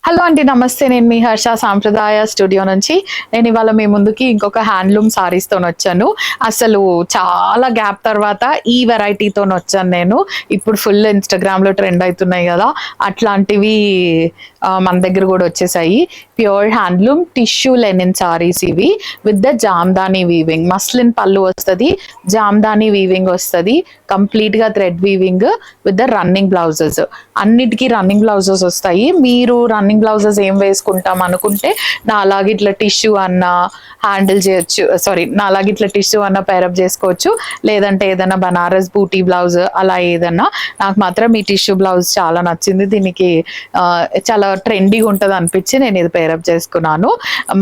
Hello అండి, నమస్తే. నేను మీ హర్ష సాంప్రదాయ స్టూడియో నుంచి. నేను ఇవాళ మీ ముందుకి ఇంకొక హ్యాండ్లూమ్ సారీస్తో వచ్చాను. అసలు చాలా గ్యాప్ తర్వాత ఈ వెరైటీతో వచ్చాను నేను. ఇప్పుడు ఫుల్ ఇన్స్టాగ్రామ్లో ట్రెండ్ అవుతున్నాయి కదా, అట్లాంటివి మన దగ్గర కూడా వచ్చేసాయి. Pure handloom tissue linen saris ఇవి, with the Jamdani weaving. Muslin pallu వస్తుంది, జామ్దానీ వీవింగ్ వస్తుంది, కంప్లీట్గా thread weaving with the running blouses. అన్నిటికీ రన్నింగ్ బ్లౌజెస్ వస్తాయి. మీరు రన్నింగ్ బ్లౌజెస్ ఏం వేసుకుంటాం అనుకుంటే నా అలాగే ఇట్లా టిష్యూ అన్న హ్యాండిల్ చేయొచ్చు, సారీ నా అలాగే ఇట్లా టిష్యూ అన్న పేరప్ చేసుకోవచ్చు, లేదంటే ఏదైనా బనారస్ బూటీ బ్లౌజ్ అలా ఏదన్నా. నాకు మాత్రం ఈ టిష్యూ బ్లౌజ్ చాలా నచ్చింది. దీనికి చాలా ట్రెండీగా ఉంటుంది అనిపించి నేను ఇది పేరప్ చేసుకున్నాను.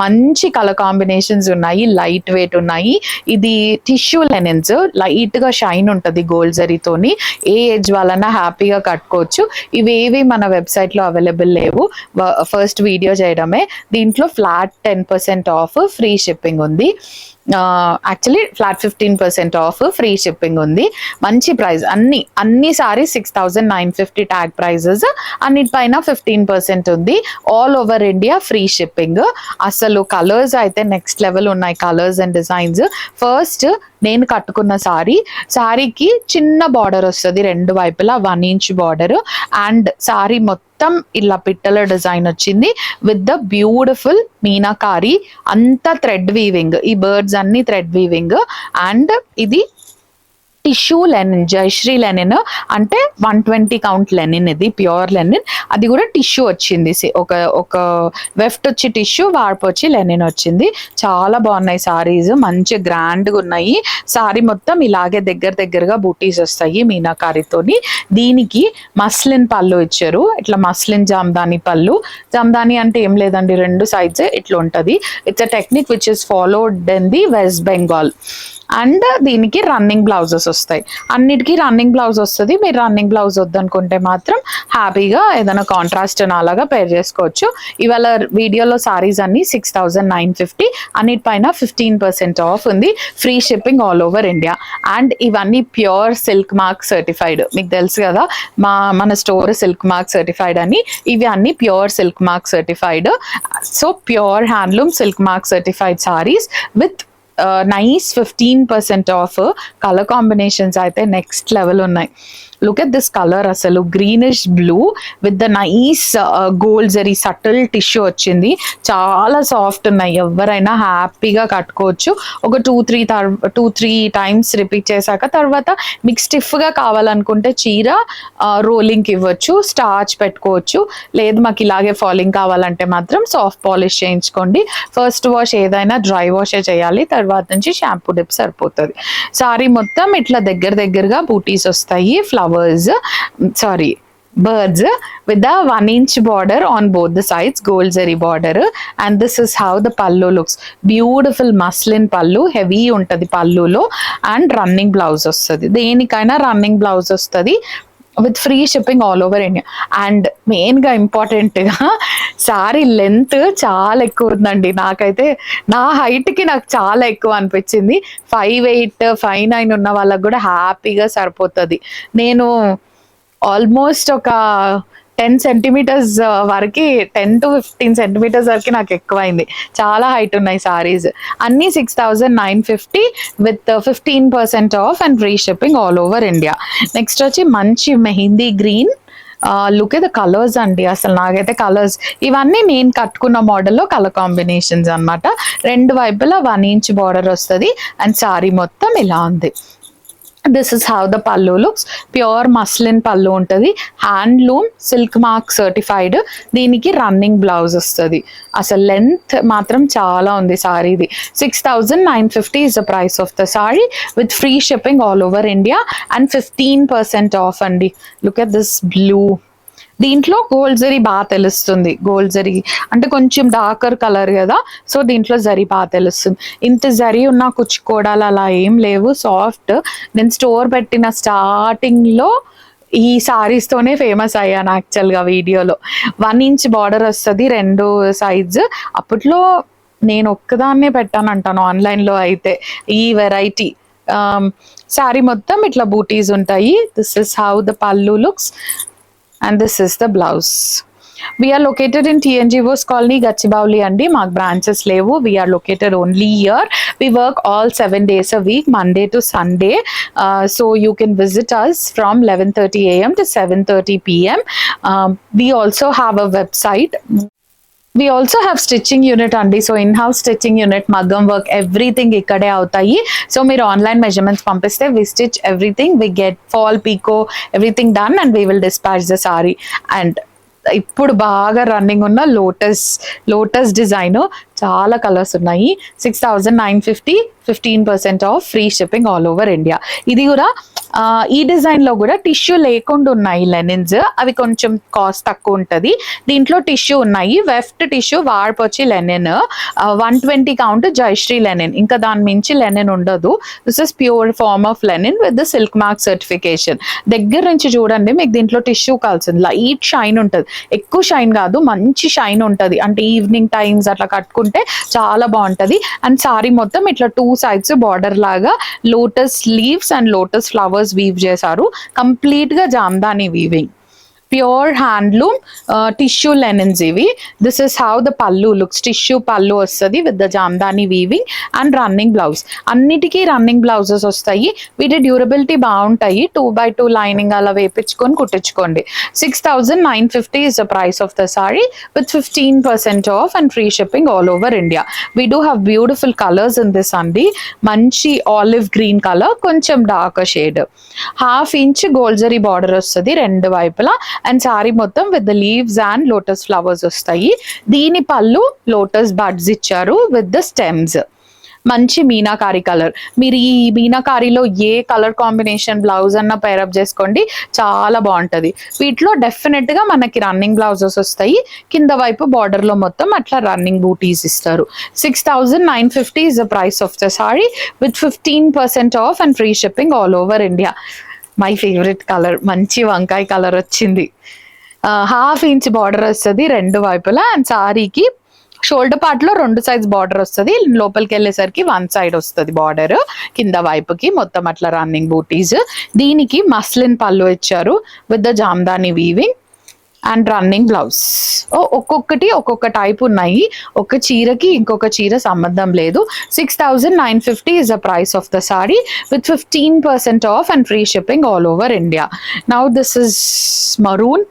మంచి కలర్ కాంబినేషన్స్ ఉన్నాయి, లైట్ వెయిట్ ఉన్నాయి. ఇది టిష్యూ లెనిన్స్, లైట్ గా షైన్ ఉంటుంది గోల్డ్ జరీతోని. ఏ ఏజ్ వాళ్ళన్నా హ్యాపీగా కట్టుకోవచ్చు. ఇవేవి మన వెబ్సైట్ లో అవైలబుల్ లేవు, ఫస్ట్ వీడియో చేయడమే. దీంట్లో ఫ్లాట్ 10% ఆఫ్, ఫ్రీ షిప్పింగ్ ఉంది. Actually flat 15% of, free shipping ఉంది. మంచి ప్రైస్. అన్ని సారీ 6,950 ట్యాగ్ ప్రైజెస్, అన్నిటిపైన 15% ఉంది. All over India free shipping. అసలు కలర్స్ అయితే నెక్స్ట్ లెవెల్ ఉన్నాయి, కలర్స్ అండ్ డిజైన్స్. ఫస్ట్ నేను కట్టుకున్న సారీకి చిన్న బార్డర్ వస్తుంది, రెండు వైపులా 1 ఇంచ్ బార్డర్, అండ్ సారీ మొత్తం ఇలా పిట్టల డిజైన్ వచ్చింది విత్ ద బ్యూటిఫుల్ మీనాకారి. అంతా థ్రెడ్ వీవింగ్, ఈ బర్డ్స్ అన్ని థ్రెడ్ వీవింగ్. అండ్ ఇది టిష్యూ లెనిన్, జయశ్రీ లెనిన్ అంటే 120 కౌంట్ లెనిన్. ఇది ప్యూర్ లెనిన్, అది కూడా టిష్యూ వచ్చింది. ఒక వెఫ్ట్ వచ్చి టిష్యూ, వార్పు వచ్చి లెనిన్ వచ్చింది. చాలా బాగున్నాయి సారీస్, మంచి గ్రాండ్గా ఉన్నాయి. సారీ మొత్తం ఇలాగే దగ్గరగా బూటీస్ వస్తాయి మీనాకారితోని. దీనికి మస్లిన్ పళ్ళు ఇచ్చారు, ఇట్లా మస్లిన్ జామ్దాని పళ్ళు. జామ్దాని అంటే ఏం లేదండి, రెండు సైడ్స్ ఇట్లా ఉంటుంది. It's a technique which is followed in the west Bengal. And దీనికి రన్నింగ్ బ్లౌజెస్ వస్తాయి, అన్నిటికీ రన్నింగ్ బ్లౌజ్ వస్తుంది. మీరు రన్నింగ్ బ్లౌజ్ వద్దనుకుంటే మాత్రం హ్యాపీగా ఏదైనా కాంట్రాస్ట్ అలాగా పేర్ చేసుకోవచ్చు. ఇవాళ వీడియోలో సారీస్ అన్ని 6,950, అన్నిటిపైన 15% ఆఫ్ ఉంది, free shipping all over India. And ఇవన్నీ ప్యూర్ సిల్క్ మార్క్ సర్టిఫైడ్. మీకు తెలుసు కదా మన స్టోర్ సిల్క్ మార్క్ సర్టిఫైడ్ అని. ఇవి అన్ని pure silk mark certified. So pure handloom silk mark certified saris with nice 15% of. Colour combinations అయితే నెక్స్ట్ లెవెల్ ఉన్నాయి. లుక్ ఎట్ దిస్ కలర్, అసలు greenish blue with the nice gold zari subtle tissue వచ్చింది. చాలా soft ఉన్నాయి, ఎవరైనా హ్యాపీగా కట్టుకోవచ్చు. ఒక 2-3 టైమ్స్ రిపీట్ చేశాక తర్వాత మీకు స్టిఫ్గా కావాలనుకుంటే చీర రోలింగ్కి ఇవ్వచ్చు, స్టార్చ్ పెట్టుకోవచ్చు. లేదు మాకు ఇలాగే ఫాలింగ్ కావాలంటే మాత్రం సాఫ్ట్ పాలిష్ చేయించుకోండి. ఫస్ట్ వాష్ ఏదైనా డ్రై వాషే చేయాలి, తర్వాత నుంచి షాంపూ డిప్ సరిపోతుంది. సారీ మొత్తం ఇట్లా దగ్గరగా బూటీస్ వస్తాయి, birds with the 1 inch border on both the sides, gold zari border. And this is how the pallu looks. Beautiful muslin pallu, heavy untadi pallu lo, and running blouse ostadi. Denikaina running blouse ostadi with free shipping all over India. And మెయిన్గా ఇంపార్టెంట్గా sorry length చాలా ఎక్కువ ఉందండి. నాకైతే నా హైట్కి నాకు చాలా ఎక్కువ అనిపించింది. 5'8", 5'9" ఉన్న వాళ్ళకు కూడా హ్యాపీగా సరిపోతుంది. నేను ఆల్మోస్ట్ ఒక 10 సెంటీమీటర్స్ వరకు, 10 to 15 సెంటీమీటర్స్ వరకు నాకు ఎక్కువైంది. చాలా హైట్ ఉన్నాయి సారీస్. అన్నీ 6,950 with 15% of and free shipping all over India. Next వచ్చి మంచి mehndi green. Look at the colours అండి, అసలు నాకైతే కలర్స్ ఇవన్నీ నేను కట్టుకున్న మోడల్లో కలర్ కాంబినేషన్స్ అనమాట. రెండు వైపులా 1 ఇంచ్ బార్డర్ వస్తుంది అండ్ సారీ మొత్తం ఇలా ఉంది. This is how the pallu looks. Pure muslin పల్లు ఉంటుంది, హ్యాండ్లూమ్ సిల్క్ మార్క్ సర్టిఫైడ్. దీనికి రన్నింగ్ బ్లౌజ్ వస్తుంది. అసలు లెంత్ మాత్రం చాలా ఉంది సారీది. 6,950 is the price of the saree with free shipping all over India and 15% off అండి. Look at this blue. దీంట్లో గోల్డ్ జరీ బాగా తెలుస్తుంది. గోల్డ్ జరీ అంటే కొంచెం డార్కర్ కలర్ కదా, సో దీంట్లో జరీ బాగా తెలుస్తుంది. ఇంత జరీ ఉన్న కుచ్చుకోవడాలు అలా ఏం లేవు, సాఫ్ట్. నేను స్టోర్ పెట్టిన స్టార్టింగ్లో ఈ సారీస్తోనే ఫేమస్ అయ్యాను యాక్చువల్గా. వీడియోలో 1 ఇంచ్ బార్డర్ వస్తుంది రెండు సైడ్స్. అప్పట్లో నేను ఒక్కదాన్నే పెట్టానంటాను ఆన్లైన్లో అయితే ఈ వెరైటీ. శారీ మొత్తం ఇట్లా బూటీస్ ఉంటాయి. This is how the pallu looks and this is the blouse. We're located in TNGOs colony Gachibowli అండి. మాకు బ్రాంచెస్ లేవు. We're located only here. We work all 7 days a week, Monday to Sunday. So you can visit us from 11:30 a.m. to 7:30 p.m. We also have a website. We also have stitching unit అండి. So in-house stitching unit, మగ్గం work everything ఇక్కడే అవుతాయి. So మీరు online measurements పంపిస్తే we stitch everything, we get fall, pico, everything done and we will dispatch the saree. And ఇప్పుడు బాగా running ఉన్న lotus design చాలా కలర్స్ ఉన్నాయి. 6,950, 15% of, free shipping all over India. ఇది కూడా ఈ డిజైన్ లో కూడా టిష్యూ లేకుండా ఉన్నాయి లెనిన్స్. అవి కొంచెం కాస్ట్ తక్కువ ఉంటుంది. దీంట్లో టిష్యూ ఉన్నాయి. వెఫ్ట్ టిష్యూ వాడిపోచ్చి లెనిన్ 120 కౌంట్ జయశ్రీ లెనిన్. ఇంకా దాని మించి లెనిన్ ఉండదు. This is pure form of linen with the silk mark certification. దగ్గర నుంచి చూడండి, మీకు దీంట్లో టిష్యూ కలిసింది. లైట్ షైన్ ఉంటుంది, ఎక్కువ షైన్ కాదు, మంచి షైన్ ఉంటుంది. అంటే ఈవినింగ్ టైమ్స్ అట్లా కట్టుకుంటే చాలా బాగుంటది. అండ్ సారీ మొత్తం ఇట్లా 2 sides బార్డర్ లాగా lotus leaves and lotus flowers weave చేశారు. కంప్లీట్ గా Jamdani weaving, pure handloom tissue linens ఇవి. This is how the pallu looks. Tissue pallu వస్తుంది with the Jamdani weaving and running blouse. అన్నిటికీ రన్నింగ్ బ్లౌజెస్ వస్తాయి. వీటి డ్యూరబిలిటీ బాగుంటాయి. 2x2 లైనింగ్ అలా వేపించుకొని కుట్టించుకోండి. 6,950 is the price of the saree with 15% off and free shipping all over India. We do have beautiful colors in this అండి. మంచి olive green colour, కొంచెం dark shade, 1/2 inch gold zari border వస్తుంది రెండు వైపులా. And sari మొత్తం with the leaves and lotus flowers వస్తాయి. దీని పళ్ళు లోటస్ బడ్స్ ఇచ్చారు విత్ ద స్టెమ్స్. మంచి మీనాకారి కలర్. మీరు ఈ మీనాకారిలో ఏ కలర్ కాంబినేషన్ బ్లౌజ్ అన్న పేరప్ చేసుకోండి, చాలా బాగుంటది. వీటిలో డెఫినెట్ గా మనకి రన్నింగ్ బ్లౌజెస్ వస్తాయి. కింద వైపు బార్డర్ లో మొత్తం అట్లా రన్నింగ్ బూటీస్ ఇస్తారు. 6,950 is the price of the saree with 15% off and free shipping all over India. My favourite colour, మంచి వంకాయ కలర్ వచ్చింది. 1/2 inch బార్డర్ వస్తుంది రెండు వైపులా. అండ్ సారీకి షోల్డర్ పార్ట్ లో 2 sides బార్డర్ వస్తుంది. లోపలికి వెళ్ళేసరికి 1 side వస్తుంది బార్డర్. కింద వైపుకి మొత్తం అట్లా రన్నింగ్ బూటీస్. దీనికి మస్లిన్ పళ్ళు ఇచ్చారు with the Jamdani weaving and running blouse. ఒక్కొక్కటి ఒక్కొక్క టైప్ ఉన్నాయి. ఒక చీరకి ఇంకొక చీర సంబంధం లేదు. 6,950 is the price of the saree with 15% off and free shipping all over India. Now this is maroon,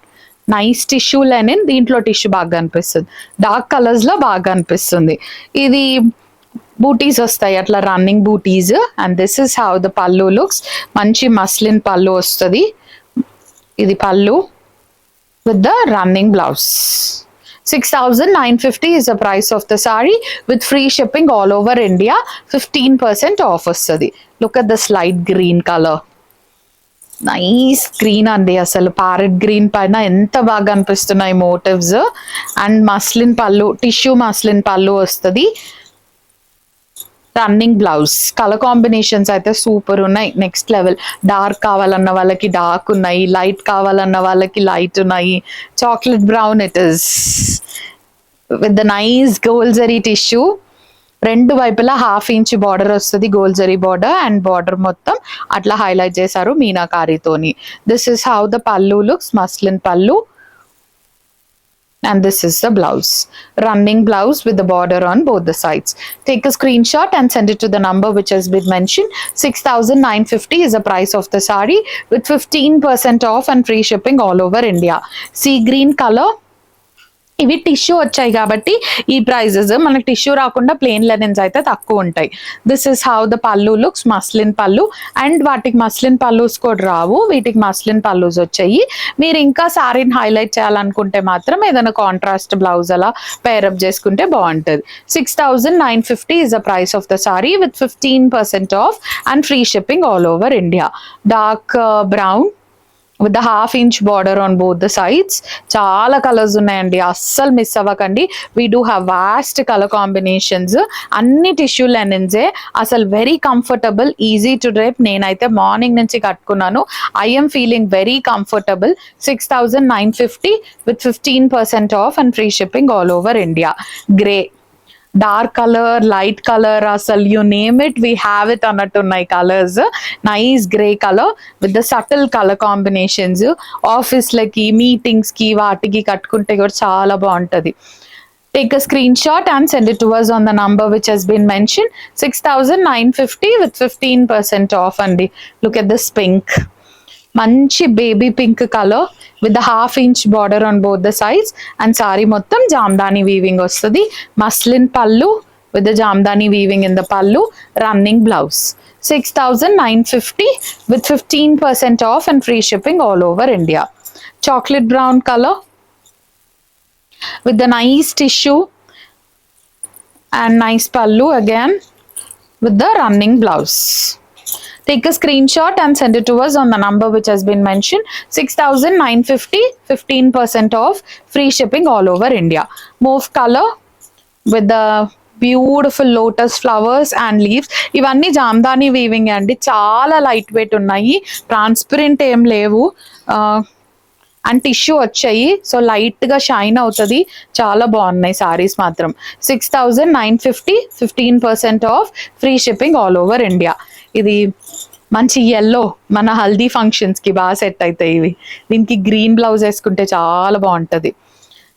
nice tissue linen. దీంట్లో టిష్యూ బాగా అనిపిస్తుంది, డార్క్ కలర్స్ లో బాగా అనిపిస్తుంది. ఇది బూటీస్ వస్తాయి అట్లా రన్నింగ్ బూటీస్. And this is how the pallu looks. మంచి మస్లిన్ పల్లు వస్తుంది. ఇది పల్లు with the running blouse. 6,950 is the price of the saree with free shipping all over India. 15% off వస్తుంది. Look at this light green color. Nice green అండి. అసలు parrot green పైన ఎంత బాగా అనిపిస్తున్నాయి motives. And muslin pallu, tissue muslin pallu వస్తుంది. Running blouse. Colour combinations అయితే super ఉన్నాయి, నెక్స్ట్ లెవెల్. డార్క్ కావాలన్న వాళ్ళకి డార్క్ ఉన్నాయి, లైట్ కావాలన్న వాళ్ళకి లైట్ ఉన్నాయి. Chocolate brown it is with the nice gold zari tissue. రెండు వైపులా 1/2 inch బార్డర్ వస్తుంది, gold zari border. And border మొత్తం అట్లా హైలైట్ చేశారు మీనాకారితోని. This is how the pallu looks, muslin పల్లు. And this is the blouse, running blouse with the border on both the sides. Take a screenshot and send it to the number which has been mentioned. 6,950 is the price of the saree with 15% off and free shipping all over India. Sea green color. ఇవి tissue వచ్చాయి కాబట్టి ఈ prices. మనకి tissue రాకుండా plain linens అయితే తక్కువ ఉంటాయి. This is how the pallu looks, muslin పల్లు. అండ్ వాటికి మస్లిన్ పల్లూస్ కూడా రావు, వీటికి మస్లిన్ పల్లూస్ వచ్చాయి. మీరు ఇంకా శారీని హైలైట్ చేయాలనుకుంటే మాత్రం ఏదైనా కాంట్రాస్ట్ బ్లౌజ్ అలా పేరప్ చేసుకుంటే బాగుంటుంది. 6,950 is the price of the saree with 15% off and free shipping all over India. Dark brown with the 1/2 inch border on both the sides. చాలా కలర్స్ ఉన్నాయండి, అస్సలు మిస్ అవ్వకండి. We do have vast colour combinations. అన్ని tissue లెనిన్సే, అసలు very comfortable, easy to drape. నేనైతే morning నుంచి కట్టుకున్నాను. I'm feeling very comfortable. 6,950 with 15% off and free shipping all over India. Grey dark colour, light colour, అసలు you name it we have it అన్నట్టు ఉన్నాయి colours. Nice grey colour with the subtle colour combinations. ఆఫీస్లకి, మీటింగ్స్కి వాటికి కట్టుకుంటే కూడా చాలా బాగుంటుంది. Take a screenshot and send it to us on the number which has been mentioned. 6,950 with 15% off అండి. Look at this pink. మంచి baby pink colour with the 1/2 inch border on both the sides. And sari మొత్తం Jamdani weaving వస్తుంది. Muslin pallu with the Jamdani weaving in the pallu. Running blouse. 6,950 with 15% off and free shipping all over India. Chocolate brown color with the nice tissue and nice pallu again with the running blouse. Take a screenshot and send it to us on the number which has been mentioned. 6,950, 15% off, free shipping all over India. Mauve color with the beautiful lotus flowers and leaves. ఇవన్నీ Jamdani weaving అండి, చాలా light weight ఉన్నాయి, transparent ఏం లేవు and tissue వచ్చాయి. So లైట్గా shine అవుతుంది, చాలా బాగున్నాయి సారీస్ మాత్రం. 6,950, 15% of, free shipping all over India. ఇది మంచి ఎల్లో, మన హల్దీ ఫంక్షన్స్కి బాగా సెట్ అవుతాయి ఇవి. దీనికి గ్రీన్ బ్లౌజ్ వేసుకుంటే చాలా బాగుంటుంది.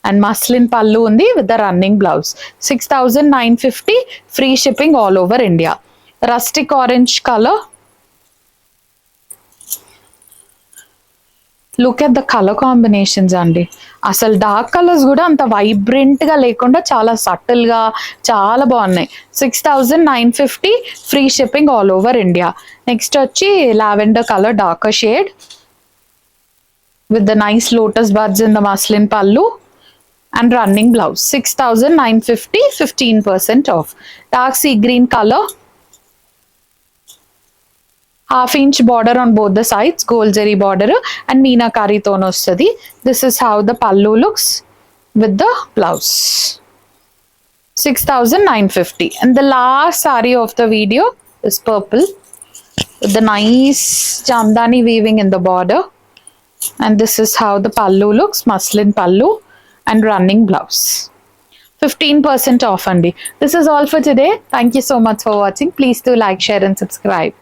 అండ్ మస్లిన్ పళ్ళు ఉంది with the running blouse. 6,950, free shipping all over India. Rustic orange colour. Look at the colour combinations అండి. అసలు డార్క్ కలర్స్ కూడా అంత వైబ్రెంట్గా లేకుండా చాలా సటిల్గా చాలా బాగున్నాయి. 6,950, free shipping all over India. Next వచ్చి lavender colour, darker shade with the nice lotus birds in the muslin pallu and running blouse. 6,950, 15% off. Dark sea green color, 1/2 inch border on both the sides, gold zari border and meenakari tone ostadi. This is how the pallu looks with the blouse. 6,950. And the last saree of the video is purple with the nice jamdani weaving in the border. And this is how the pallu looks, muslin pallu and running blouse. 15% off andi. This is all for today. Thank you so much for watching. Please do like, share and subscribe.